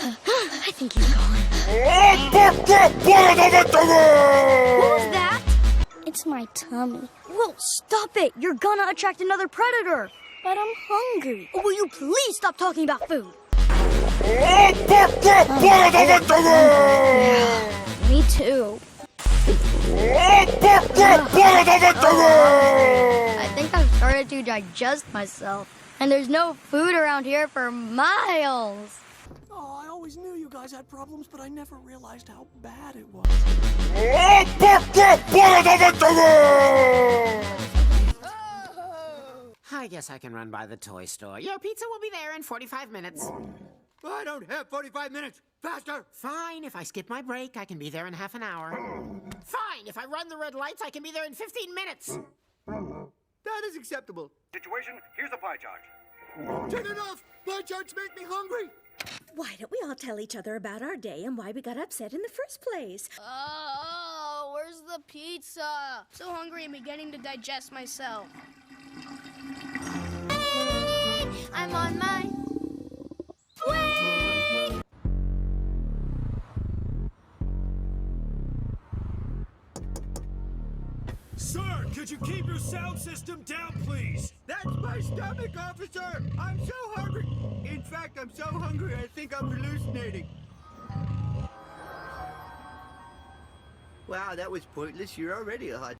I think he's gone. What was that? It's my tummy. Well, stop it! You're gonna attract another predator! But I'm hungry. Will you please stop talking about food? Me too. I think I've started to digest myself. And there's no food around here for miles. Oh, I always knew you guys had problems, but I never realized how bad it was. I guess I can run by the toy store. Your pizza will be there in 45 minutes. I don't have 45 minutes. Faster! Fine, if I skip my break, I can be there in half an hour. Fine, if I run the red lights, I can be there in 15 minutes. That is acceptable. Situation, here's a pie chart. Turn it off! Pie charts make me hungry! Why don't we all tell each other about our day and why we got upset in the first place? Oh, where's the pizza? So hungry I'm beginning to digest myself. I'm on my way. Sir, could you keep your sound system down, please? That's my stomach, officer! I'm so hungry! In fact, I'm so hungry I think I'm hallucinating. Wow, that was pointless. You're already a hot